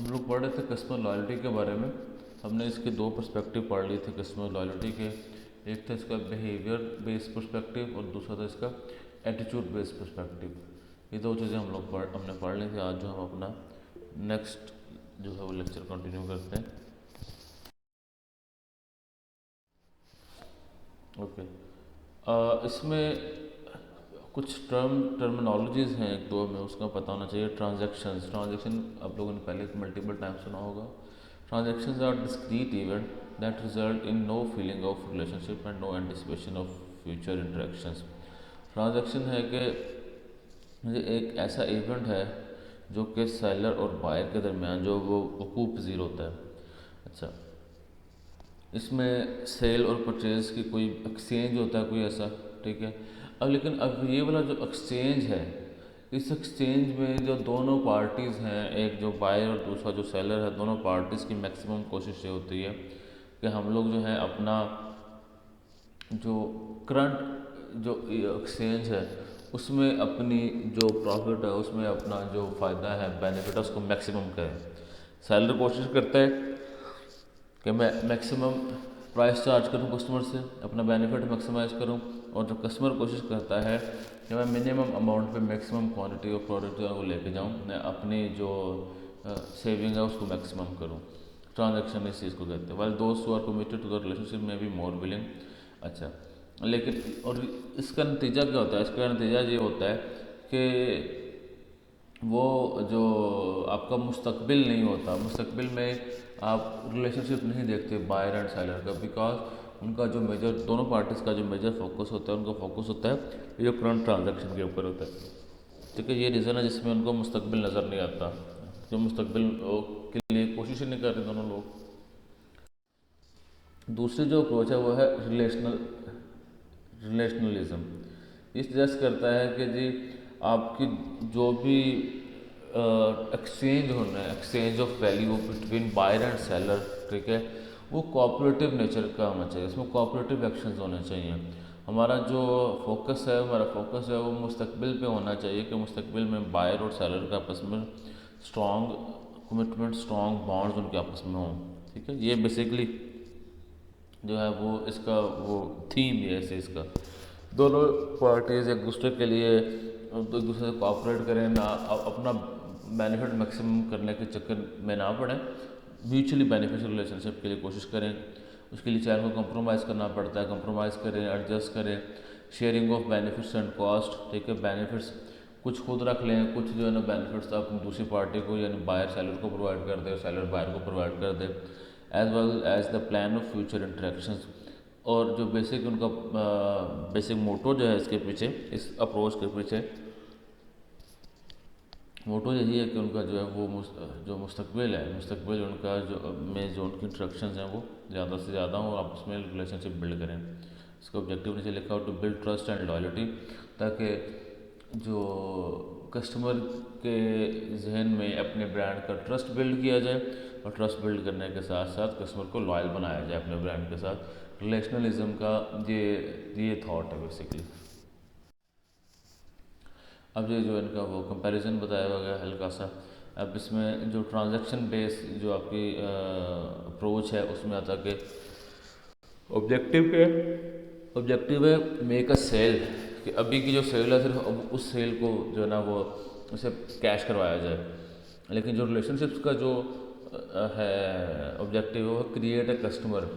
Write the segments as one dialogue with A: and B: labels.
A: हम लोग पढ़ रहे थे कस्टमर लॉयल्टी के बारे में। हमने इसके दो पर्सपेक्टिव पढ़ लिए थे कस्टमर लॉयल्टी के। एक था इसका बिहेवियर बेस्ड पर्सपेक्टिव और दूसरा था इसका एटीट्यूड बेस्ड पर्सपेक्टिव। ये दो चीज़ें हमने पढ़ ली थी। आज जो हम अपना नेक्स्ट जो है वो लेक्चर कंटिन्यू करते हैं। ओके। इसमें कुछ टर्मिनोलॉजीज़ हैं, एक दो हमें उसका पता होना चाहिए। ट्रांजैक्शन आप लोगों ने पहले मल्टीपल टाइम सुना होगा। Transactions are discrete event that result in no feeling of relationship and no anticipation of future interactions. Transaction है कि मुझे एक ऐसा इवेंट है जो कि सेलर और बायर के दरमियान जो वो वकूफ़ पज़ीर होता है। अच्छा, इसमें सेल और परचेज़ की कोई एक्सचेंज होता है कोई ऐसा, ठीक है। अब ये वाला जो एक्सचेंज है, इस एक्सचेंज में जो दोनों पार्टीज़ हैं, एक जो बायर और दूसरा जो सेलर है, दोनों पार्टीज़ की मैक्सिमम कोशिश ये होती है कि हम लोग जो है अपना जो करंट जो एक्सचेंज है उसमें अपनी जो प्रॉफिट है, उसमें अपना जो फ़ायदा है, बेनिफिट है, उसको मैक्सिमम करें। सेलर कोशिश करता है कि मैं मैक्सिमम प्राइस चार्ज करूं कस्टमर से, अपना बेनिफिट मैक्सिमाइज़ करूं। और जो कस्टमर कोशिश करता है कि मैं मिनिमम अमाउंट पे मैक्सिमम क्वांटिटी ऑफ प्रोडक्ट जो है वो लेके जाऊं, मैं अपनी जो सेविंग है उसको मैक्सिमम करूं। ट्रांजैक्शन इस चीज़ को कहते हैं। वेल दोस्त who are committed to the relationship may be more willing. अच्छा, लेकिन और इसका नतीजा क्या होता है? इसका नतीजा ये होता है कि वो जो आपका मुस्तकबिल नहीं होता, मुस्तकबिल में आप रिलेशनशिप नहीं देखते बायर एंड सेलर का, बिकॉज उनका जो मेजर दोनों पार्टीज़ का जो मेजर फोकस होता है, उनका फोकस होता है ये जो करंट ट्रांजैक्शन के ऊपर होता है। ठीक है, ये रीज़न है जिसमें उनको मुस्तकबिल नज़र नहीं आता, जो मुस्तकबिल के लिए कोशिश ही नहीं कर रहे दोनों लोग। दूसरी जो अप्रोच है वो है रिलेशनलिज्म। ये सजेस्ट करता है कि जी आपकी जो भी एक्सचेंज होना है, exchange of value between buyer and seller, ठीक है, वो कोऑपरेटिव नेचर का होना चाहिए, इसमें कोऑपरेटिव एक्शंस होने चाहिए। हमारा जो फोकस है वो मुस्तकबिल पे होना चाहिए कि मुस्तकबिल में बायर और सेलर का आपस में स्ट्रॉन्ग कमिटमेंट, स्ट्रॉन्ग बॉन्ड्स उनके आपस में हों। ठीक है, ये बेसिकली जो है वो इसका वो थीम है ऐसे इसका। दोनों पार्टीज एक दूसरे के लिए एक दूसरे से कोऑपरेट करें, ना अपना बेनिफिट मैक्सिमम करने के चक्कर में ना पड़े, म्यूचुअली बेनिफिशियल रिलेशनशिप के लिए कोशिश करें। उसके लिए चाहे उनको कंप्रोमाइज़ करना पड़ता है, कंप्रोमाइज़ करें, एडजस्ट करें। Sharing of benefits and cost, ठीक है, बेनिफिट्स कुछ खुद रख लें, कुछ जो है ना बेनिफिट्स आप दूसरी पार्टी को यानी बायर सेलर को प्रोवाइड कर दे, सेलर बायर को प्रोवाइड कर दे, as well as the plan of future interactions. और जो बेसिक उनका बेसिक मोटो जो है इसके पीछे, इस अप्रोच के पीछे मोटो यही है कि उनका जो है वो जो मुस्तकबिल है, मुस्तकबिल उनका जो में जो उनकी इंट्रैक्शंस हैं वो ज़्यादा से ज़्यादा हो, आपस में रिलेशनशिप बिल्ड करें। इसका ऑब्जेक्टिव नीचे लिखा हो to build trust and loyalty, ताकि जो कस्टमर के जहन में अपने ब्रांड का ट्रस्ट बिल्ड किया जाए और ट्रस्ट बिल्ड करने के साथ साथ कस्टमर को लॉयल बनाया जाए अपने ब्रांड के साथ। रिलेशनलिज्म का ये थॉट है बेसिकली। अब ये जो इनका वो कंपैरिजन बताया हुआ गया हल्का सा। अब इसमें जो ट्रांजैक्शन बेस जो आपकी अप्रोच है उसमें आता कि ऑब्जेक्टिव के ऑब्जेक्टिव है मेक अ सेल, कि अभी की जो सेल है सिर्फ अब उस सेल को जो है ना वो उसे कैश करवाया जाए। लेकिन जो रिलेशनशिप्स का जो है ऑब्जेक्टिव है वो क्रिएट ए कस्टमर,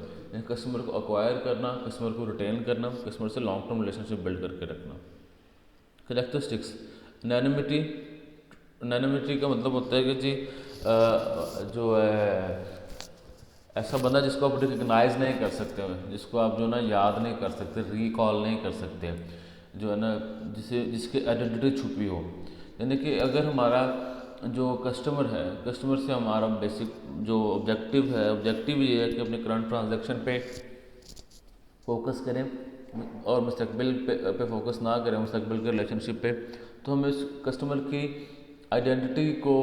A: कस्टमर को अक्वायर करना, कस्टमर को रिटेन करना, कस्टमर से लॉन्ग टर्म रिलेशनशिप बिल्ड करके रखना। करेक्टरिस्टिक्स एनानिमिटी, एनानिमिटी का मतलब होता है कि जी जो है ऐसा बंदा जिसको आप रिकग्नाइज नहीं कर सकते, जिसको आप जो ना याद नहीं कर सकते, रिकॉल नहीं कर सकते, जो है ना जिसकी आइडेंटिटी छुपी हो। यानी कि अगर हमारा जो कस्टमर है, कस्टमर से हमारा बेसिक जो ऑब्जेक्टिव है, ऑब्जेक्टिव ये है कि अपने करंट ट्रांजैक्शन पे फोकस करें और मुस्तकबिल पे फोकस ना करें, मुस्तकबिल के रिलेशनशिप पे, तो हमें इस कस्टमर की आइडेंटिटी को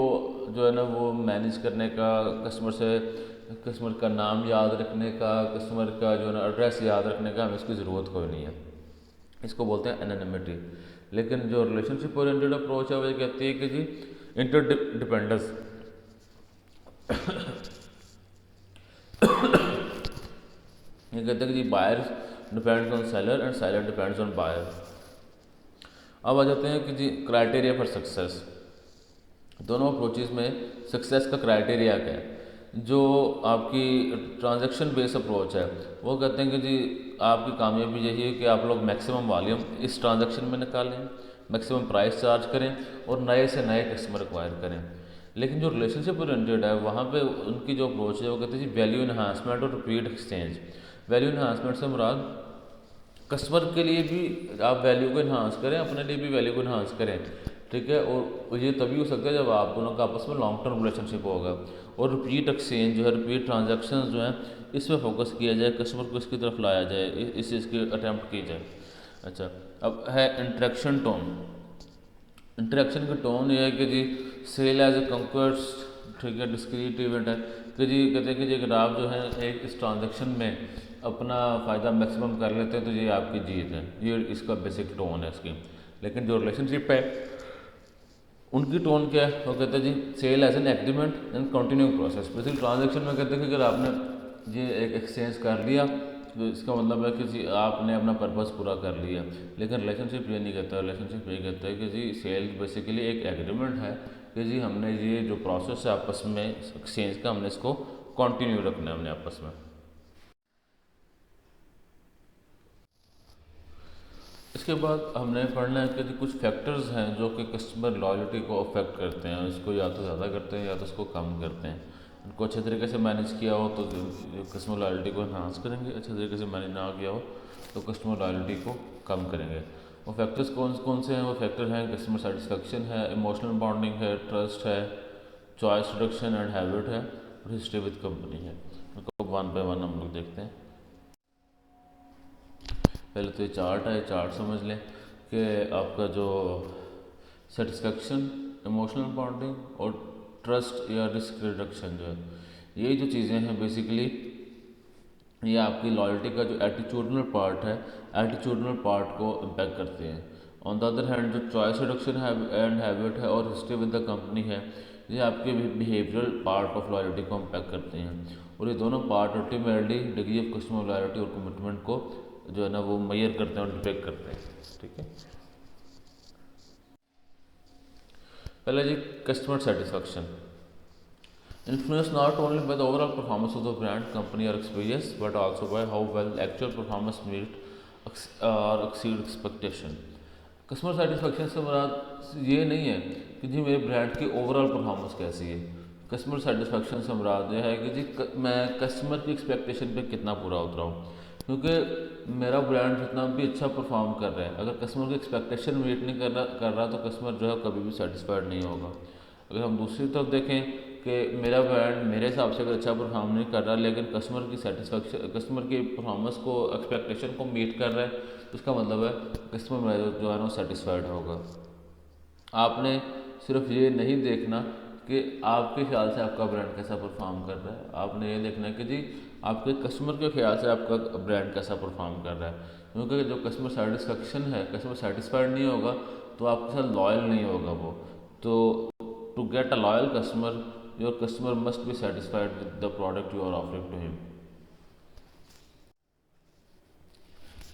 A: जो है ना वो मैनेज करने का, कस्टमर का नाम याद रखने का, कस्टमर का जो है ना एड्रेस याद रखने का हमें इसकी ज़रूरत कोई नहीं है। इसको बोलते हैं एनोनिमिटी। लेकिन जो रिलेशनशिप ओरिएंटेड अप्रोच है वो ये कहती है कि जी इंटरडिपेंडेंस, ये कहते हैं कि जी buyer depends on seller and seller depends on buyer. अब आ जाते हैं कि जी क्राइटेरिया फॉर सक्सेस। दोनों अप्रोचेज़ में सक्सेस का क्राइटेरिया क्या है। जो आपकी ट्रांजैक्शन बेस्ड अप्रोच है वो कहते हैं कि जी आपकी कामयाबी यही है कि आप लोग मैक्सिमम वॉल्यूम इस ट्रांजैक्शन में निकालें, मैक्सिमम प्राइस चार्ज करें और नए से नए कस्टमर एक्वायर करें। लेकिन जो रिलेशनशिप ओरिएंटेड है वहाँ पे उनकी जो अप्रोच है वो कहते हैं जी वैल्यू इन्हांसमेंट और रिपीट एक्सचेंज। वैल्यू इन्हांसमेंट से मुराद कस्टमर के लिए भी आप वैल्यू को इन्हांस करें, अपने लिए भी वैल्यू को इन्हांस करें, ठीक है। और ये तभी हो सकता है जब आप दोनों का आपस में लॉन्ग टर्म रिलेशनशिप होगा। और रिपीट एक्सचेंज जो है, रिपीट ट्रांजैक्शन जो है, इसमें फोकस किया जाए, कस्टमर को इसकी तरफ लाया जाए, इस चीज़ की अटैम्प्ट की जाए। अच्छा, अब है इंटरेक्शन टोन। इंटरेक्शन का टोन ये है कि जी सेल एज ए कंक्वेस्ट, ठीक है, डिस्क्रीट इवेंट है कि जी कहते हैं कि जी अगर आप जो है एक इस ट्रांजैक्शन में अपना फ़ायदा मैक्सिमम कर लेते हैं तो ये आपकी जीत है, ये इसका बेसिक टोन है इसकी। लेकिन जो रिलेशनशिप है उनकी टोन क्या है, वो कहते हैं जी sale as an agreement and continuing process. Basically transaction में कहते हैं कि अगर आपने ये एक एक्सचेंज कर लिया तो इसका मतलब है कि जी आपने अपना पर्पस पूरा कर लिया। लेकिन रिलेशनशिप ये नहीं कहता, रिलेशनशिप ये कहता है कि जी सेल बेसिकली एक एग्रीमेंट है कि जी हमने ये जो प्रोसेस है आपस में एक्सचेंज का, हमने इसको कंटिन्यू रखना है हमने आपस में। इसके बाद हमने पढ़ना है कि कुछ फैक्टर्स हैं जो कि कस्टमर लॉयल्टी को अफेक्ट करते हैं, इसको या तो ज़्यादा करते हैं या तो इसको कम करते हैं। इनको अच्छे तरीके से मैनेज किया हो तो कस्टमर लॉयल्टी को इन्हांस करेंगे, अच्छे तरीके से मैनेज ना किया हो तो कस्टमर लॉयल्टी को कम करेंगे। वो फैक्टर्स कौन कौन से हैं? वो फैक्टर हैं कस्टमर सेटिस्फेक्शन है, इमोशनल बॉन्डिंग है, ट्रस्ट है, चॉइस रिडक्शन एंड हैबिट है, और हिस्ट्री विद कंपनी है। उनको वन बाय वन हम लोग देखते हैं। पहले तो ये चार्ट है, चार्ट समझ लें कि आपका जो सेटिस्फेक्शन, इमोशनल बॉन्डिंग और ट्रस्ट या रिस्क रिडक्शन जो है, ये जो चीज़ें हैं बेसिकली ये आपकी लॉयल्टी का जो एटीट्यूडनल पार्ट है, एटीट्यूडनल पार्ट को इम्पैक्ट करते हैं। ऑन द अदर हैंड जो चॉइस रिडक्शन एंड हैबिट है और हिस्ट्री विद द कंपनी है, ये आपके बिहेवियरल पार्ट ऑफ लॉयल्टी को इम्पैक्ट करते हैं। और ये दोनों part ultimately degree of customer loyalty और कमिटमेंट को जो है ना वो मेजर करते हैं और डिपेक्ट करते हैं, ठीक है। पहले जी customer satisfaction influenced not only by the overall performance of the brand, company or experience, but also by how well actual performance meet or exceed expectation। Customer satisfaction से मुराद ये नहीं है कि जी मेरे ब्रांड की ओवरऑल परफॉर्मेंस कैसी है। Customer satisfaction से मुराद ये है कि जी मैं कस्टमर की एक्सपेक्टेशन पे कितना पूरा उतरा हूँ। क्योंकि मेरा ब्रांड जितना भी अच्छा परफॉर्म कर रहा है, अगर कस्टमर की एक्सपेक्टेशन मीट नहीं कर रहा तो कस्टमर जो है कभी भी सेटिस्फाइड नहीं होगा। अगर हम दूसरी तरफ देखें कि मेरा ब्रांड मेरे हिसाब से अगर अच्छा परफॉर्म नहीं कर रहा लेकिन कस्टमर की सेटिस्फेक्शन, कस्टमर की परफॉर्मेंस को, एक्सपेक्टेशन को मीट कर रहा है, तो इसका मतलब है कस्टमर मेरा जो है ना सेटिस्फाइड होगा। आपने सिर्फ ये नहीं देखना कि आपके ख्याल से आपका ब्रांड कैसा परफॉर्म कर रहा है, आपने ये देखना है कि जी आपके कस्टमर के ख्याल से आपका ब्रांड कैसा परफॉर्म कर रहा है। क्योंकि जो कस्टमर सेटिस्फेक्शन है, कस्टमर सेटिस्फाइड नहीं होगा तो आपके साथ लॉयल नहीं होगा वो। तो to get a loyal customer, your customer must be satisfied with the product you are offering to him.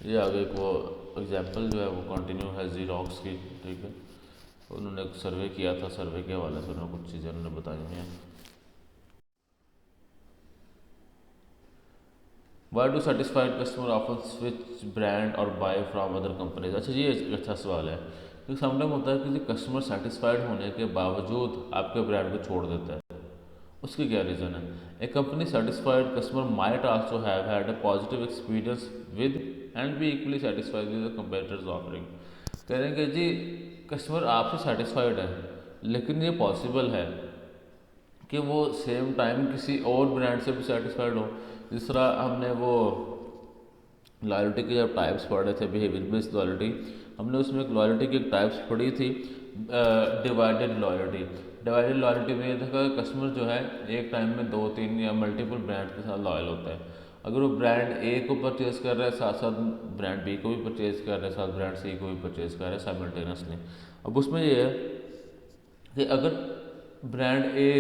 A: ये आगे एक वो एग्जाम्पल जो है वो कंटिन्यू है ज़ीरॉक्स की, ठीक है। उन्होंने एक सर्वे किया था, सर्वे के हवाले से उन्होंने कुछ चीज़ें उन्होंने बताई हैं। Why do satisfied customer often switch brand और बाय फ्रॉम अदर कंपनीज। अच्छा जी, ये एक अच्छा सवाल है क्योंकि समटाइम होता है कि कस्टमर सेटिस्फाइड होने के बावजूद आपके ब्रांड को छोड़ देता है। उसकी क्या रीज़न है? A company satisfied customer might also have had a positive experience with and B equally satisfied with the competitors offering. कह रहे हैं कि जी कस्टमर आपसे सेटिस्फाइड है लेकिन ये पॉसिबल है कि वो सेम टाइम किसी और ब्रांड से भी सेटिस्फाइड हो। जिस तरह हमने वो लॉयल्टी के जब टाइप्स पढ़े थे, बिहेवियर बेस्ड लॉयल्टी, हमने उसमें एक लॉयल्टी की एक टाइप्स पढ़ी थी डिवाइडेड लॉयल्टी। डिवाइडेड लॉयल्टी में ये था कि कस्टमर जो है एक टाइम में 2-3 या मल्टीपल ब्रांड के साथ लॉयल होता है। अगर वो ब्रांड ए को परचेज़ कर रहा है, साथ साथ ब्रांड बी को भी परचेज़ कर रहा है, साथ ब्रांड सी को भी परचेज़ कर रहा है साइमल्टेनियसली। अब उसमें ये है कि अगर ब्रांड ए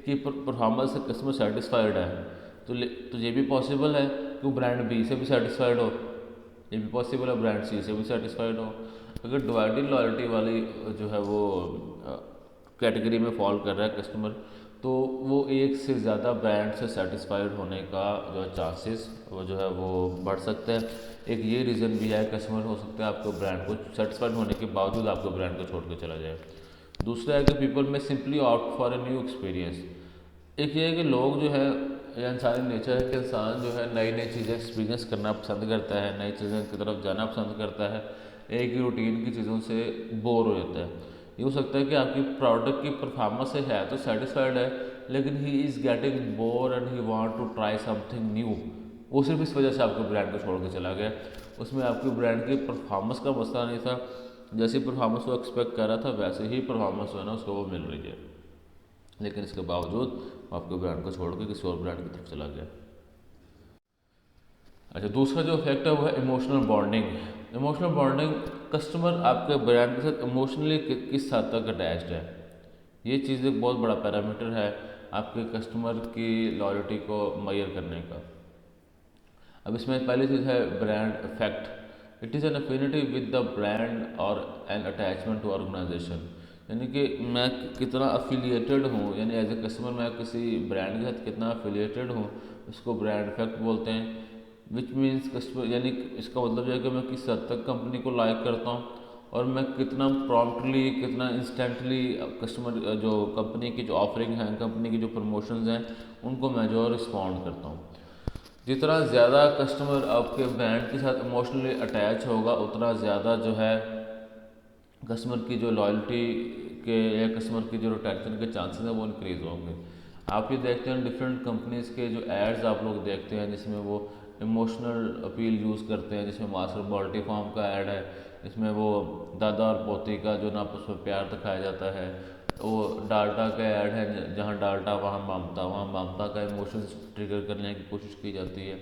A: की परफॉर्मेंस से कस्टमर सेटिस्फाइड है, तो ये भी पॉसिबल है कि ब्रांड बी से भी सेटिस्फाइड हो, ये भी पॉसिबल है ब्रांड सी से भी सेटिस्फाइड हो। अगर डिवाइडेड लॉयल्टी वाली जो है वो कैटेगरी में फॉल कर रहा है कस्टमर, तो वो एक से ज़्यादा ब्रांड से सेटिस्फाइड होने का जो है चांसेस वो जो है वो बढ़ सकता है। एक ये रीज़न भी है, कस्टमर हो सकता है आपको ब्रांड को सेटिस्फाइड होने के बावजूद आपको ब्रांड को छोड़ के चला जाए। दूसरा है कि पीपल में simply opt for a new experience. एक ये है कि लोग जो है, या इंसानी नेचर है कि इंसान जो है नई नई चीज़ें एक्सपीरियंस करना पसंद करता है, नई चीज़ों की तरफ जाना पसंद करता है, एक ही रूटीन की चीज़ों से बोर हो जाता है। ये हो सकता है कि आपकी प्रोडक्ट की परफॉर्मेंस से है तो सेटिस्फाइड है, लेकिन he is getting bore and he want to try something new. वो सिर्फ इस वजह से आपके ब्रांड को छोड़ के चला गया। उसमें आपकी ब्रांड की परफॉर्मेंस का मसला नहीं था, जैसी परफॉर्मेंस वो एक्सपेक्ट कर रहा था वैसे ही परफॉर्मेंस जो है ना उसको वो मिल रही है, लेकिन इसके बावजूद आपके ब्रांड को छोड़ के किसी और ब्रांड की तरफ चला गया। अच्छा, दूसरा जो इफेक्ट है वो है emotional bonding. Emotional bonding, customer आपके ब्रांड के साथ इमोशनली किस हद तक अटैच्ड है, ये चीज़ एक बहुत बड़ा पैरामीटर है आपके कस्टमर की लॉयल्टी को मेजर करने का। अब इसमें पहली चीज़ है brand effect. It is an affinity with the brand और एन अटैचमेंट टू ऑर्गेनाइजेशन। यानी कि मैं कितना अफिलिएटेड हूँ, यानी एज ए कस्टमर मैं किसी ब्रांड के साथ कितना अफिलिएटेड हूँ, उसको ब्रांड इफेक्ट बोलते हैं। विच मीन्स कस्टमर, यानी इसका मतलब है कि मैं किस हद तक कंपनी को लाइक करता हूँ और मैं कितना प्रॉम्प्टली, कितना इंस्टेंटली कस्टमर जो कंपनी की जो ऑफरिंग है, कंपनी की जो प्रमोशंस हैं, उनको मैं जो रिस्पॉन्ड करता हूँ। जितना ज़्यादा कस्टमर आपके ब्रांड के साथ इमोशनली अटैच होगा, उतना ज़्यादा जो है कस्टमर की जो लॉयल्टी के या कस्टमर की जो रिटेंशन के चांसेस हैं वो इंक्रीज़ होंगे। आप ये देखते हैं डिफरेंट कंपनीज़ के जो एड्स आप लोग देखते हैं जिसमें वो इमोशनल अपील यूज़ करते हैं, जिसमें मास्टर बॉल्टी फार्म का ऐड है, इसमें वो दादा और पोती का जो ना आपस में प्यार दिखाया जाता है, वो डाल्टा का ऐड है जहाँ डाल्टा वहाँ ममता का इमोशंस ट्रिगर करने की कोशिश की जाती है।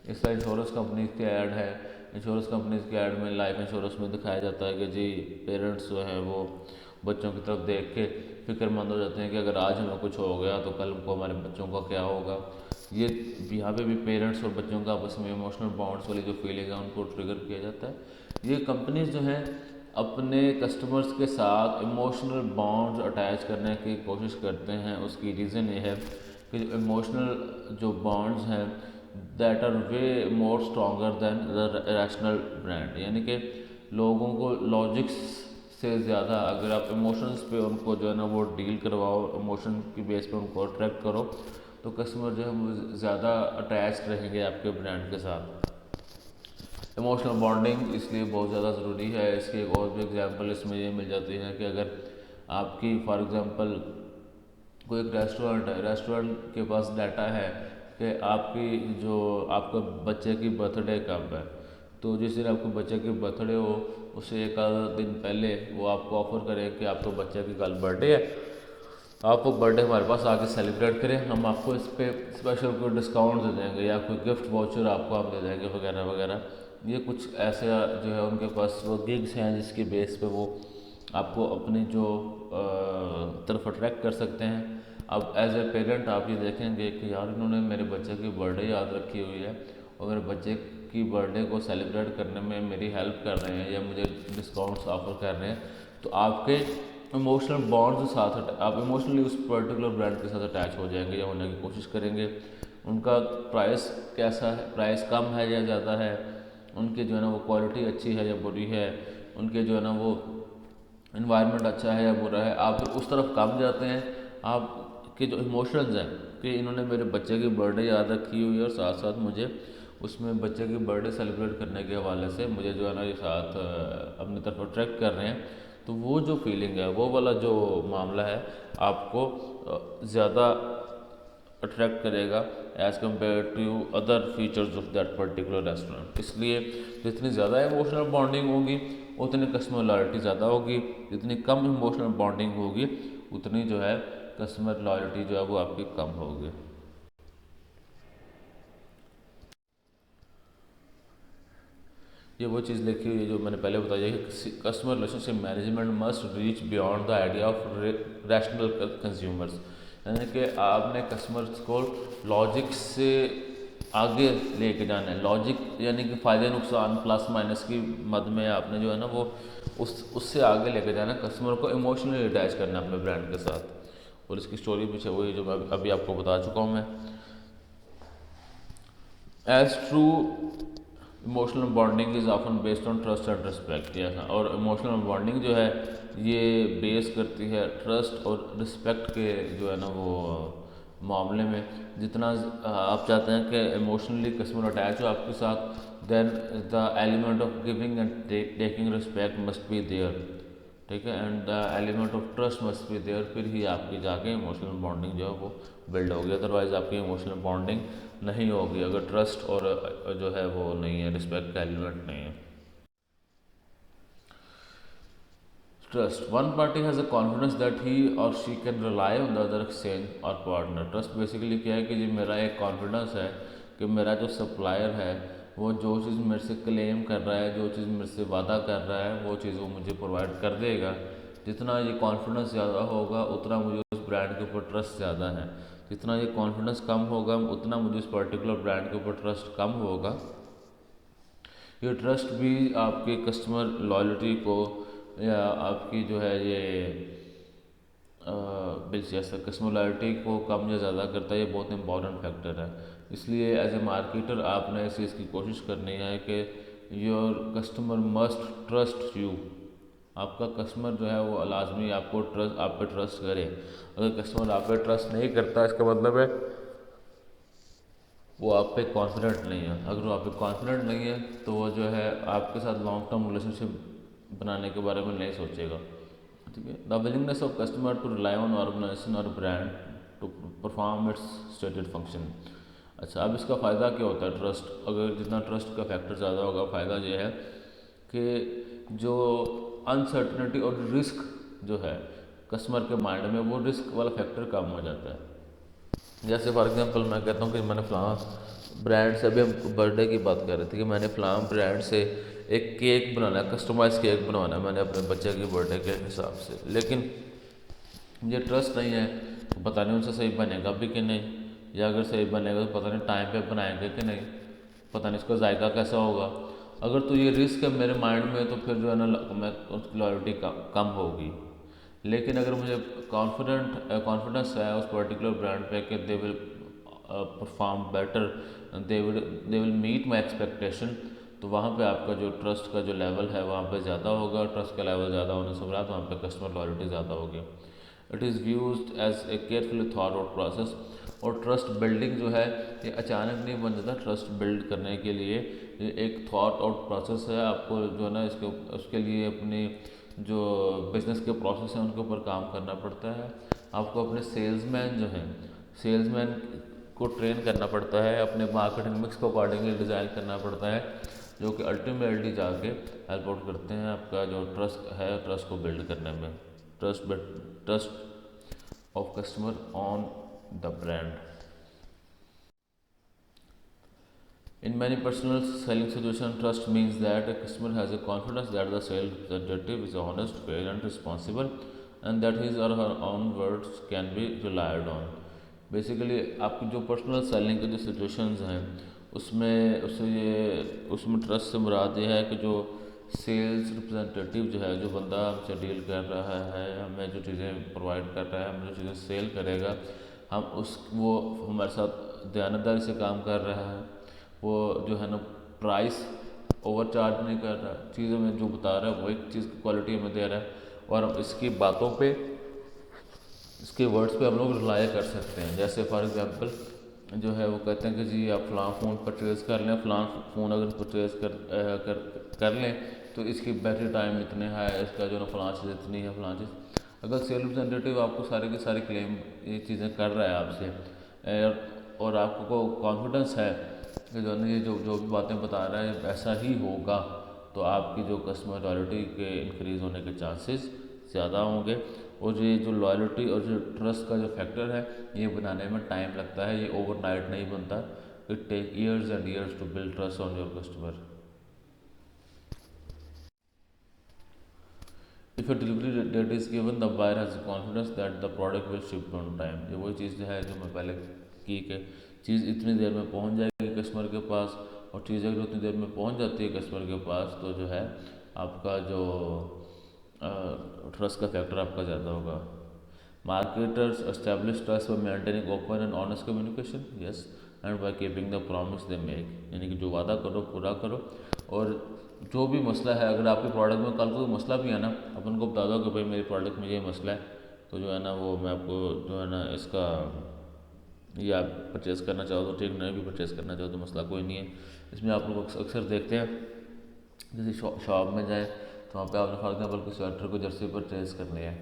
A: इस तरह इंश्योरेंस कंपनीज के ऐड है, इंश्योरेंस कंपनीज के ऐड में लाइफ इंश्योरेंस में दिखाया जाता है कि जी पेरेंट्स जो हैं वो बच्चों की तरफ देख के फिक्रमंद हो जाते हैं कि अगर आज हमें कुछ हो गया तो कल को हमारे बच्चों का क्या होगा। ये यहाँ पे भी पेरेंट्स और बच्चों का आपस में इमोशनल बॉन्ड्स वाली जो फीलिंग है उनको ट्रिगर किया जाता है। ये कंपनीज जो हैं अपने कस्टमर्स के साथ इमोशनल बॉन्ड्स अटैच करने की कोशिश करते हैं। उसकी रीज़न ये है कि जो इमोशनल जो बॉन्ड्स हैं that are way more stronger than the rational brand. यानी कि लोगों को लॉजिक्स से ज़्यादा अगर आप इमोशंस पे उनको जो है ना वो डील करवाओ, इमोशन की बेस पे उनको अट्रैक्ट करो, तो कस्टमर जो है वो ज़्यादा अटैच्ड रहेंगे आपके ब्रांड के साथ। इमोशनल बॉन्डिंग इसलिए बहुत ज़्यादा ज़रूरी है। इसकी एक और भी एग्जांपल इसमें ये मिल जाती है कि अगर आपकी फॉर एग्जांपल कोई एक रेस्टोरेंट है, रेस्टोरेंट के पास डाटा है कि आपकी जो आपका बच्चे की बर्थडे कब है, तो जिस दिन आपके बच्चे की बर्थडे हो उससे एक आधा दिन पहले वो आपको ऑफ़र करें कि आपके बच्चे की कल बर्थडे है, आप वो बर्थडे हमारे पास आके सेलिब्रेट करें, हम आपको इस पर स्पेशल कोई डिस्काउंट दे देंगे या कोई गिफ्ट वाउचर आपको हम दे देंगे वगैरह वगैरह। ये कुछ ऐसे जो है उनके पास वो गिग्स हैं जिसके बेस पे वो आपको अपनी जो तरफ अट्रैक्ट कर सकते हैं। अब एज ए पेरेंट आप ये देखेंगे कि यार इन्होंने मेरे बच्चे की बर्थडे याद रखी हुई है और मेरे बच्चे की बर्थडे को सेलिब्रेट करने में मेरी हेल्प कर रहे हैं या मुझे डिस्काउंट्स ऑफर कर रहे हैं, तो आपके इमोशनल बॉन्ड के साथ आप इमोशनली उस पर्टिकुलर ब्रांड के साथ अटैच हो जाएंगे या होने की कोशिश करेंगे। उनका प्राइस कैसा है, प्राइस कम है या ज़्यादा है, उनकी जो है ना वो क्वालिटी अच्छी है या बुरी है, उनके जो है ना वो इन्वायरमेंट अच्छा है या बुरा है, आप फिर उस तरफ कम जाते हैं। आपके जो इमोशंस हैं कि इन्होंने मेरे बच्चे की बर्थडे याद रखी हुई है और साथ साथ मुझे उसमें बच्चे की बर्थडे सेलिब्रेट करने के हवाले से मुझे जो है ना ये साथ अपनी तरफ अट्रैक्ट कर रहे हैं, तो वो जो फीलिंग है, वो वाला जो मामला है आपको ज़्यादा अट्रैक्ट करेगा as compare to other features of that particular restaurant. इसलिए जितनी ज़्यादा इमोशनल बॉन्डिंग होगी उतनी कस्टमर लॉयल्टी ज़्यादा होगी, जितनी कम इमोशनल बॉन्डिंग होगी उतनी जो है कस्टमर लॉयल्टी जो है वो आपकी कम होगी। ये वो चीज़ लिखी हुई है जो मैंने पहले बताई है कि customer relationship management must reach beyond the idea of rational consumers. यानी कि आपने कस्टमर्स को लॉजिक से आगे लेके जाना है। लॉजिक यानी कि फ़ायदे नुकसान प्लस माइनस की मद में आपने जो है ना वो उससे आगे लेके जाना है। कस्टमर को इमोशनली अटैच करना है अपने ब्रांड के साथ। और इसकी स्टोरी पीछे वही जो मैं अभी आपको बता चुका हूँ मैं। As true emotional bonding is often based on trust and respect. और इमोशनल बॉन्डिंग जो है ये बेस करती है ट्रस्ट और रिस्पेक्ट के जो है ना वो मामले में। जितना आप चाहते हैं कि इमोशनली कस्टमर अटैच हो आपके साथ, then the element of giving and taking respect must be there, ठीक है, and the element of trust must be there. फिर ही आपकी जाके इमोशनल बॉन्डिंग जो है वो बिल्ड होगी। अदरवाइज़ आपकी इमोशनल बॉन्डिंग नहीं होगी अगर ट्रस्ट और जो है वो नहीं है, रिस्पेक्ट का एलिमेंट नहीं है। Trust, one party has a confidence that he or she can rely on the other exchange or partner. Trust basically क्या है कि जी मेरा एक कॉन्फिडेंस है कि मेरा जो सप्लायर है वो जो चीज़ मेरे से क्लेम कर रहा है, जो चीज़ मेरे से वादा कर रहा है वो चीज़ वो मुझे प्रोवाइड कर देगा। जितना ये कॉन्फिडेंस ज़्यादा होगा उतना मुझे उस ब्रांड के ऊपर ट्रस्ट ज़्यादा है। जितना ये कॉन्फिडेंस कम होगा उतना मुझे उस पर्टिकुलर ब्रांड के ऊपर ट्रस्ट कम होगा। ये ट्रस्ट भी आपके कस्टमर लॉयल्टी को या आपकी जो है ये जैसा कस्टमर लॉयल्टी को कम या ज़्यादा करता है। ये बहुत इंपॉर्टेंट फैक्टर है। इसलिए एज ए मार्केटर आपने इस चीज़ की कोशिश करनी है कि your customer must trust you. आपका कस्टमर जो है वो लाजमी आपको ट्रस्ट, आप पे ट्रस्ट करे। अगर कस्टमर आप पे ट्रस्ट नहीं करता इसका मतलब है वो आप पे कॉन्फिडेंट नहीं है। अगर वो आप पे कॉन्फिडेंट नहीं है तो वो जो है आपके साथ लॉन्ग टर्म रिलेशनशिप बनाने के बारे में नहीं सोचेगा, ठीक है। The willingness of customer to rely on organisation or brand to perform its stated function. अच्छा, अब इसका फ़ायदा क्या होता है ट्रस्ट, अगर जितना ट्रस्ट का फैक्टर ज़्यादा होगा फ़ायदा ये है कि जो अनसर्टनिटी और रिस्क जो है कस्टमर के माइंड में, वो रिस्क वाला फैक्टर कम हो जाता है। जैसे फॉर एग्जांपल मैं कहता हूँ कि मैंने फ़लाँ ब्रांड से, अभी हम बर्थडे की बात कर रहे थे कि मैंने फ़लाँ ब्रांड से एक केक बनाना है, कस्टमाइज़ केक बनवाना है मैंने अपने बच्चे की बर्थडे के हिसाब से, लेकिन मुझे ट्रस्ट नहीं है तो पता नहीं उनसे सही बनेगा भी कि नहीं, या अगर सही बनेगा तो पता नहीं टाइम पे बनाएंगे कि नहीं, पता नहीं इसका जायका कैसा होगा। अगर तो ये रिस्क है मेरे माइंड में तो फिर जो है ना मैं उसकी लॉयल्टी कम होगी। लेकिन अगर मुझे कॉन्फिडेंस है उस पर्टिकुलर ब्रांड पे कि they will perform better, they will meet my expectation, तो वहाँ पे आपका जो ट्रस्ट का जो लेवल है वहाँ पे ज़्यादा होगा। ट्रस्ट का लेवल ज़्यादा होने से बड़ा तो वहाँ पे कस्टमर लॉयल्टी ज़्यादा होगी। It is used as a carefully thought out process. और ट्रस्ट बिल्डिंग जो है ये अचानक नहीं बन जाता। ट्रस्ट बिल्ड करने के लिए ये एक थॉट आउट प्रोसेस है। आपको जो है ना उसके लिए अपनी जो बिज़नेस के प्रोसेस हैं उनके ऊपर काम करना पड़ता है। आपको अपने सेल्समैन जो हैं, सेल्समैन को ट्रेन करना पड़ता है, अपने मार्केटिंग मिक्स को अकॉर्डिंगली डिज़ाइन करना पड़ता है, जो कि अल्टीमेटली जाके हेल्प आउट करते हैं आपका जो ट्रस्ट है, ट्रस्ट को बिल्ड करने में। Trust of customer on the brand. In many personal selling situations, trust means that a customer has a confidence that the sales representative is honest, fair, and responsible, and that his or her own words can be relied on. Basically आपकी जो personal selling के जो situations हैं उसमें trust से मुराद ये है कि जो सेल्स रिप्रेजेंटेटिव जो है, जो बंदा हमसे डील कर रहा है, हमें जो चीज़ें प्रोवाइड कर रहा है, हमें जो चीज़ें सेल करेगा, वो हमारे साथ दयानतदारी से काम कर रहा है। वो जो है ना प्राइस ओवर चार्ज नहीं कर रहा है, चीज़ हमें जो बता रहा है वो एक चीज़ की क्वालिटी हमें दे रहा है, और हम इसकी बातों पे, इसके वर्ड्स पे हम लोग रिलाई कर सकते हैं। जैसे फॉर एग्जांपल जो है वो कहते हैं कि जी आप फ़लाँ फ़ोन परचेज़ कर लें, फ़लाँ फ़ोन अगर परचेज़ कर लें तो इसकी बैटरी टाइम इतने है, इसका जो ना फ़लाँ चीज़ इतनी है, फ़लाँ चीज़। अगर सेल रिप्रेजेंटेटिव आपको सारे के सारे क्लेम ये चीज़ें कर रहा है आपसे, और आपको कॉन्फिडेंस है कि जो ये जो भी बातें बता रहा है ऐसा ही होगा, तो आपकी जो कस्टमर लॉयल्टी के इंक्रीज़ होने के चांसेस ज़्यादा होंगे। और ये जो लॉयल्टी और जो ट्रस्ट का जो फैक्टर है ये बनाने में टाइम लगता है, ये ओवरनाइट नहीं बनता। It take years and years to build trust on your customer. If if a delivery date is given the buyer has confidence that the product will ship on time. ये वही चीज़ है जो मैं पहले की कि चीज़ इतनी देर में पहुंच जाएगी कस्टमर के पास, और चीज़ अगर उतनी देर में पहुंच जाती है कस्टमर के पास तो जो है आपका जो ट्रस्ट का फैक्टर आपका ज़्यादा होगा। Marketers establish trust bye maintaining open and honest communication, yes, and by keeping the promise they make. यानी कि जो वादा करो पूरा करो, और जो भी मसला है अगर आपके प्रोडक्ट में कल को मसला भी है ना, अपन को बता दो कि भाई मेरे प्रोडक्ट में ये मसला है, तो जो है ना वो मैं आपको जो है ना इसका ये आप परचेज़ करना चाहो तो ठीक, नहीं भी परचेज़ करना चाहो तो मसला कोई नहीं है। इसमें आप लोग अक्सर देखते हैं जैसे शॉप में जाए तो वहाँ पे आपने फॉर एग्जाम्पल कोई स्वेटर को जर्सी परचेज़ करनी है,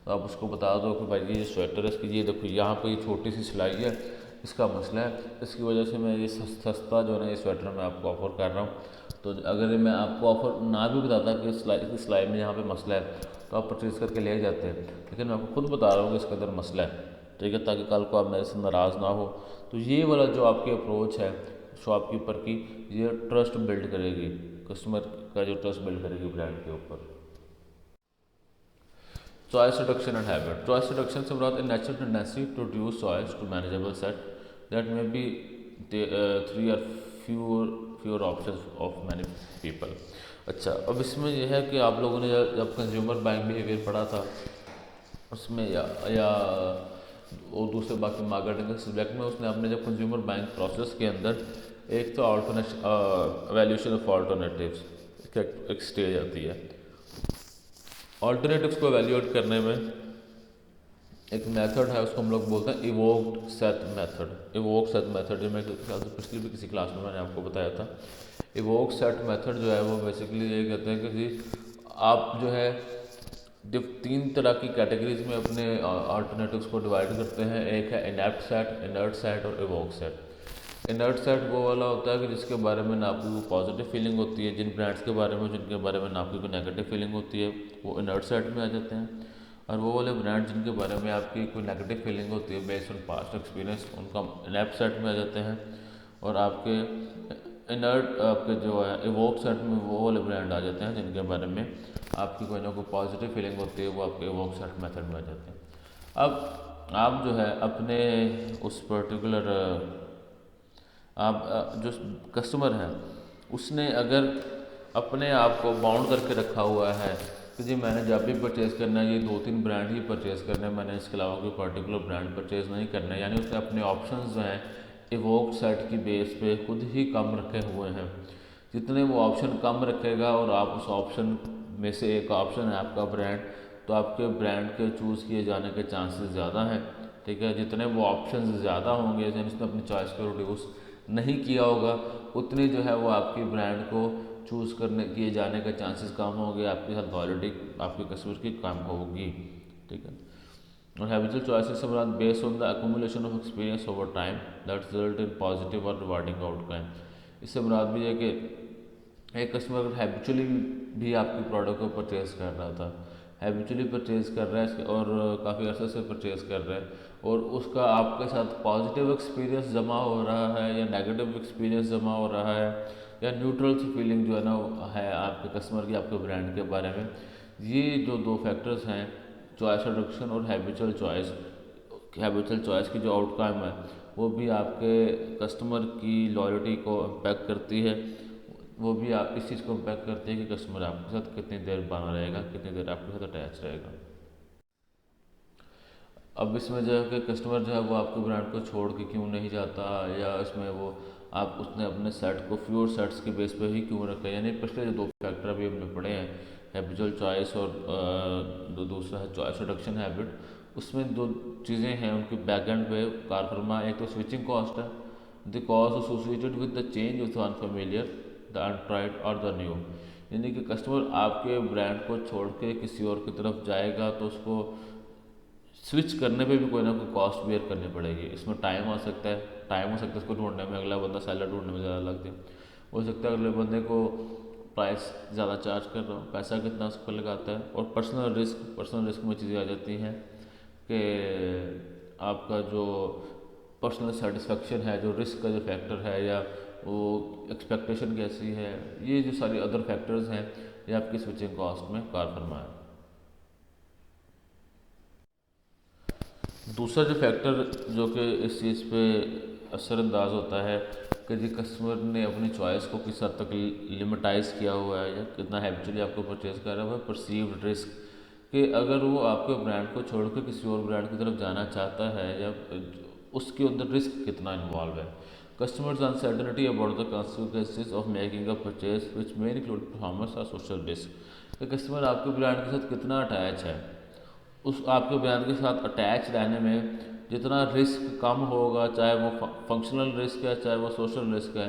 A: तो आप उसको बता दो कि भाई ये स्वेटर है, इसकी ये देखो यहाँ पे ये छोटी सी सिलाई है, इसका मसला है, इसकी वजह से मैं ये सस्ता जो है ना ये स्वेटर मैं आपको ऑफ़र कर रहा हूँ। तो अगर मैं आपको ऑफ़र ना भी बताता कि सिलाई में यहाँ पे मसला है तो आप परचेज़ करके ले जाते हैं, लेकिन मैं आपको खुद बता रहा हूँ कि इसके अंदर मसला है, ठीक है, ताकि कल को आप मेरे से नाराज़ ना हो। तो ये वाला जो आपकी अप्रोच है शॉपकीपर की, ये ट्रस्ट बिल्ड करेगी, कस्टमर का जो ट्रस्ट बिल्ड करेगी ब्रांड के ऊपर। Choice reduction and habit. Choice reduction से मुराद a natural tendency to reduce choice to manageable set that may be 3 or fewer options of many people. अच्छा, अब इसमें यह है कि आप लोगों ने जब कंज्यूमर बाइंग बिहेवियर पढ़ा था उसमें या वो दूसरे बाकी मार्केटिंग के सब्जेक्ट में, उसने अपने जब कंज्यूमर बाइंग प्रोसेस के अंदर एक तो वैल्यूएशन ऑफ ऑल्टरनेटिव्स एक स्टेज आती है। ऑल्टरनेटिव्स को वैल्यूएट करने में एक मेथड है, उसको हम लोग बोलते हैं evoked set method. Evoked set method जो मेरे ख्याल से पिछली भी किसी क्लास में मैंने आपको बताया था। इवोक्ड सेट मेथड जो है वो बेसिकली ये कहते हैं कि जी आप जो है जब 3 तरह की कैटेगरीज में अपने अल्टरनेटिव्स को डिवाइड करते हैं। एक है इनएप्ट सेट, इनर्ट सेट और इवोक सेट। इनर्ट सेट वो वाला होता है कि जिसके बारे में ना आपकी कोई पॉजिटिव फीलिंग होती है, जिन ब्रांड्स के बारे में जिनके बारे में ना आपकी कोई नेगेटिव फीलिंग होती है वो इनर्ट सेट में आ जाते हैं। और वो वाले ब्रांड जिनके बारे में आपकी कोई नेगेटिव फीलिंग होती है बेस्ड ऑन पास्ट एक्सपीरियंस, उनका इनएप्ट सेट में आ जाते हैं। और आपके इनर्ट आपके जो है इवोक सेट में वो वाले ब्रांड आ जाते हैं जिनके बारे में आपकी कोई ना कोई पॉजिटिव फीलिंग होती है, वो आपके इवोक सेट मेथड में आ जाते हैं। अब आप जो है अपने उस पर्टिकुलर आप जो कस्टमर है उसने अगर अपने आप को बाउंड करके रखा हुआ है कि जी मैंने जब भी परचेज़ करना है ये 2-3 ब्रांड ही परचेज़ करना है, मैंने इसके अलावा कोई पर्टिकुलर ब्रांड परचेज़ नहीं करना है, यानी उसने अपने ऑप्शंस जो हैं इवोक्ड सेट की बेस पे खुद ही कम रखे हुए हैं। जितने वो ऑप्शन कम रखेगा और आप उस ऑप्शन में से एक ऑप्शन है आपका ब्रांड, तो आपके ब्रांड के चूज़ किए जाने के चांसेस ज़्यादा हैं, ठीक है। जितने वो ऑप्शन ज़्यादा होंगे यानी उसने अपनी चॉइस को रिड्यूस नहीं किया होगा उतनी जो है वो आपकी ब्रांड को चूज़ करने किए जाने का चांसेस कम होंगे, आपके साथ लॉयल्टी आपके कस्टमर की कम होगी, ठीक है। और हैबिचुअल चॉइसेस से मुराद based on the accumulation of experience over time that result in positive or rewarding outcome. इससे मुराद भी है कि एक कस्टमर अगर हैबिचुअली भी आपके प्रोडक्ट को परचेज़ कर रहा था, हैबिचुअली परचेज़ कर रहा है और काफ़ी अर्से से परचेज़ कर रहा है और उसका आपके साथ पॉजिटिव एक्सपीरियंस जमा हो रहा है या नेगेटिव एक्सपीरियंस जमा हो रहा है या न्यूट्रल सी फीलिंग जो है ना है आपके कस्टमर की आपके ब्रांड के बारे में, ये जो 2 फैक्टर्स हैं चॉइस रिडक्शन और हैबिचुअल चॉइस की जो आउटकम है वो भी आपके कस्टमर की लॉयल्टी को इम्पैक्ट करती है, वो भी आप इस चीज़ को इम्पैक्ट करती है कि कस्टमर आपके साथ कितनी देर बना रहेगा, कितनी देर आपके साथ अटैच रहेगा। अब इसमें जो है कि कस्टमर जो है वो आपके ब्रांड को छोड़ के क्यों नहीं जाता, या इसमें वो आप उसने अपने सेट को फ्यूअर सेट्स के बेस पे ही क्यों रखा है, यानी पिछले जो 2 फैक्टर अभी हमने पढ़े हैं हैबिचुअल चॉइस और दूसरा है चॉइस रिडक्शन हैबिट, उसमें 2 चीज़ें हैं उनकी बैक एंड पे कार फरमा। एक तो स्विचिंग कॉस्ट है, the cost associated with the change of the unfamiliar the untried और द न्यू, यानी कि कस्टमर आपके ब्रांड को छोड़ के किसी और की तरफ जाएगा तो उसको स्विच करने पे भी कोई ना कोई कॉस्ट बेयर करनी पड़ेगी। इसमें टाइम हो सकता है उसको ढूंढने में, अगला बंदा सेलर ढूंढने में ज़्यादा लगती है, हो सकता है अगले बंदे को प्राइस ज़्यादा चार्ज कर रहा हूँ, पैसा कितना उस पर लगाता है। और पर्सनल रिस्क में चीज़ें आ जाती हैं कि आपका जो पर्सनल सेटिस्फेक्शन है, जो रिस्क का जो फैक्टर है या वो एक्सपेक्टेशन कैसी है, ये जो सारी अदर फैक्टर्स हैं ये आपकी स्विचिंग कॉस्ट में कार फरमा है। दूसरा जो फैक्टर जो कि इस चीज़ पे असरअंदाज होता है कि जी कस्टमर ने अपनी चॉइस को किस हद तक लिमिटाइज किया हुआ है या कितना हैबिचुअली आपको परचेज़ कर रहा है, परसीव्ड रिस्क कि अगर वो आपके ब्रांड को छोड़ कर किसी और ब्रांड की तरफ जाना चाहता है या उसके अंदर रिस्क कितना इन्वॉल्व है। Customers uncertainty about the consequences of making a purchase which may include performance और सोशल रिस्क कि कस्टमर आपके ब्रांड के साथ कितना अटैच है, उस आपके ब्रांड के साथ अटैच रहने में जितना रिस्क कम होगा, चाहे वो फंक्शनल रिस्क है चाहे वो सोशल रिस्क है,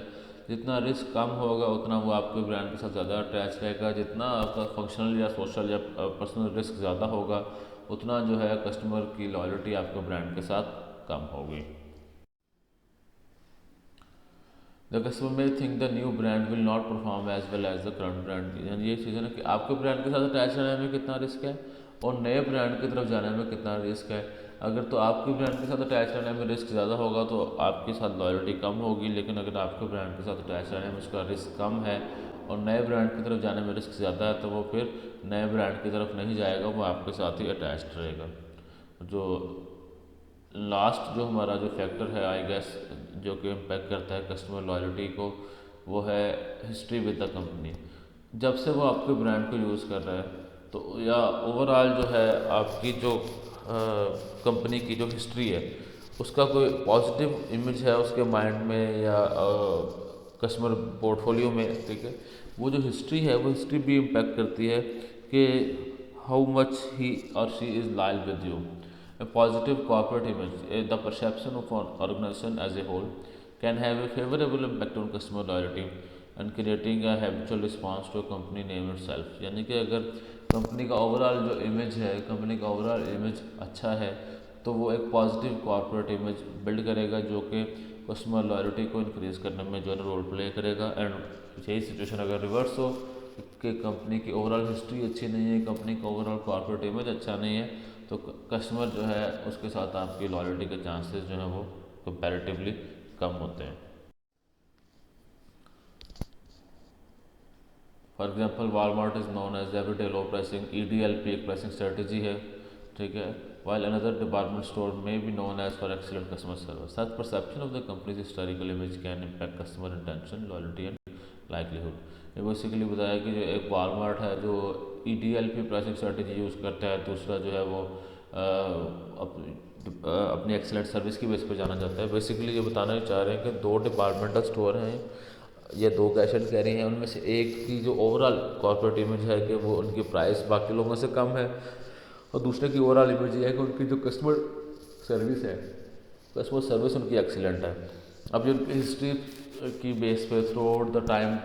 A: जितना रिस्क कम होगा उतना वो आपके ब्रांड के साथ ज़्यादा अटैच रहेगा। जितना आपका फंक्शनल या सोशल या पर्सनल रिस्क ज़्यादा होगा उतना जो है कस्टमर की लॉयल्टी आपके ब्रांड के साथ कम होगी। The customer may think the new brand will not perform as well as the current brand, यानी ये चीज़ है ना कि आपके ब्रांड के साथ अटैच रहने में कितना रिस्क है और नए ब्रांड की तरफ जाने में कितना रिस्क है। अगर तो आपके ब्रांड के साथ अटैच रहने में रिस्क ज़्यादा होगा तो आपके साथ लॉयल्टी कम होगी, लेकिन अगर आपके ब्रांड के साथ अटैच रहने में उसका रिस्क कम है और नए ब्रांड की तरफ जाने में रिस्क ज़्यादा है तो वो फिर नए ब्रांड की तरफ नहीं जाएगा, वो आपके साथ ही अटैच रहेगा। जो लास्ट जो हमारा जो फैक्टर है आई गेस जो कि इम्पेक्ट करता है कस्टमर लॉयल्टी को, वो है हिस्ट्री विद द कंपनी। जब से वो आपके ब्रांड को यूज़ कर रहा है तो या ओवरऑल जो है आपकी जो कंपनी की जो हिस्ट्री है उसका कोई पॉजिटिव इमेज है उसके माइंड में या कस्टमर पोर्टफोलियो में, ठीक है। वो जो हिस्ट्री है वो हिस्ट्री भी इम्पेक्ट करती है कि how much he or she is loyal with you. A positive corporate image, the perception of an organization as a whole, can have a favorable impact on customer loyalty and creating a habitual response to a company name itself। यानी कि अगर company का overall जो image है, company का overall image अच्छा है तो वो एक पॉजिटिव कॉर्पोरेट इमेज बिल्ड करेगा जो कि कस्टमर लॉयल्टी को इंक्रीज करने में जो है रोल प्ले करेगा। एंड यही सिचुएशन अगर रिवर्स हो कि कंपनी की ओवरऑल हिस्ट्री अच्छी नहीं है, कंपनी का ओवरऑल कॉर्पोरेट इमेज अच्छा नहीं है, तो कस्टमर जो है उसके साथ आपकी लॉयल्टी के चांसेस जो है वो कंपैरेटिवली कम होते हैं। For example Walmart is known as everyday low pricing, EDLP एक प्राइसिंग स्ट्रेटजी है, ठीक है। while another department store may be known as for excellent customer service, such perception of the company's historical image can impact customer intention, loyalty and likelihood। ये basically बताया कि जो एक Walmart है जो EDLP प्राइसिंग स्ट्रेटजी यूज़ करता है, दूसरा जो है वो अपनी एक्सेलेंट सर्विस की बेस पे जाना जाता है। बेसिकली ये बताना चाह रहे हैं कि दो डिपार्टमेंटल स्टोर हैं या दो कैश एंड कैरी हैं, उनमें से एक की जो ओवरऑल कॉर्पोरेट इमेज है कि वो उनकी प्राइस बाकी लोगों से कम है और दूसरे की ओवरऑल इमेज ये है कि उनकी जो कस्टमर सर्विस है, कस्टमर सर्विस उनकी एक्सीलेंट है। अब जो उनकी हिस्ट्री की बेस पे through out the time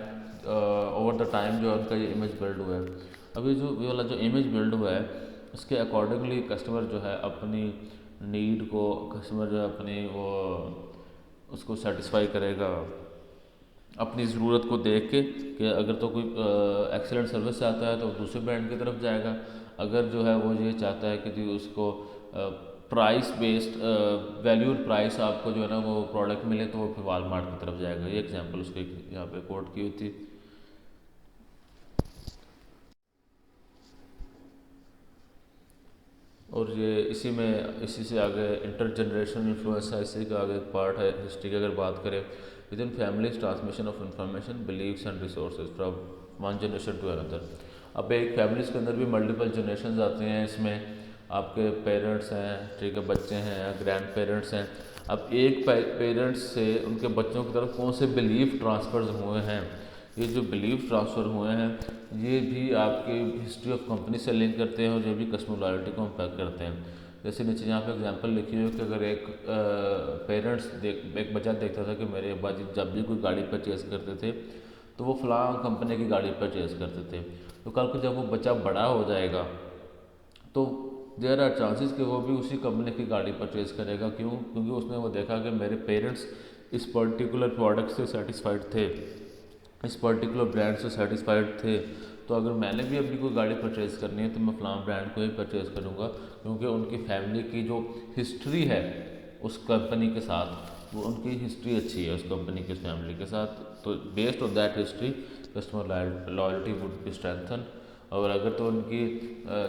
A: over the time जो उनका ये इमेज बिल्ड हुआ है, अभी जो ये वाला जो इमेज बिल्ड हुआ है उसके अकॉर्डिंगली कस्टमर जो है अपनी नीड को, कस्टमर जो है अपनी वो उसको सेटिस्फाई करेगा अपनी ज़रूरत को देख के कि अगर तो कोई एक्सेलेंट सर्विस चाहता है तो दूसरे ब्रांड की तरफ जाएगा, अगर जो है वो ये चाहता है कि जी उसको प्राइस बेस्ड वैल्यूड प्राइस आपको जो है ना वो प्रोडक्ट मिले तो वो फिर वालमार्ट की तरफ जाएगा। ये एग्जांपल उसके यहाँ पे कोट की हुई थी। और ये इसी से आगे इंटर जनरेशन इन्फ्लुएंस है, इसी का आगे पार्ट है हिस्ट्री की। अगर बात करें within families transmission of information beliefs and resources from one generation to another. अब एक फैमिलीज के अंदर भी मल्टीपल जनरेशन आते हैं, इसमें आपके पेरेंट्स हैं, ठीक है, बच्चे हैं या ग्रैंड पेरेंट्स हैं। अब एक पेरेंट्स से उनके बच्चों की तरफ कौन से बिलीफ ट्रांसफर हुए हैं, ये जो बिलीफ ट्रांसफ़र हुए हैं ये भी आपकी हिस्ट्री ऑफ कंपनी से लिंक करते हैं और ये भी कस्टमर लॉयल्टी को इम्पैक्ट करते हैं। जैसे नीचे यहाँ पे एग्जांपल लिखी हुई है कि अगर एक एक बच्चा देखता था कि मेरे अब्बा जी जब भी कोई गाड़ी परचेज़ करते थे तो वो फलां कंपनी की गाड़ी परचेज़ करते थे, तो कल को जब वो बच्चा बड़ा हो जाएगा तो देयर आर चांसेस कि वो भी उसी कंपनी की गाड़ी परचेज़ करेगा। क्यों? क्योंकि उसने वो देखा कि मेरे पेरेंट्स इस पर्टिकुलर प्रोडक्ट से सेटिस्फाइड थे, इस पर्टिकुलर ब्रांड से सेटिस्फाइड थे, तो अगर मैंने भी अपनी कोई गाड़ी परचेज़ करनी है तो मैं फलां ब्रांड को ही परचेज़ करूँगा, क्योंकि उनकी फैमिली की जो हिस्ट्री है उस कंपनी के साथ, वो उनकी हिस्ट्री अच्छी है उस कंपनी की फैमिली के साथ, तो based on that history customer loyalty would be strengthen और अगर तो उनकी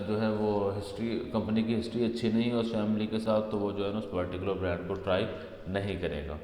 A: जो है वो हिस्ट्री, कंपनी की हिस्ट्री अच्छी नहीं है उस फैमिली के साथ, तो वो जो है ना उस पर्टिकुलर ब्रांड को ट्राई नहीं करेगा।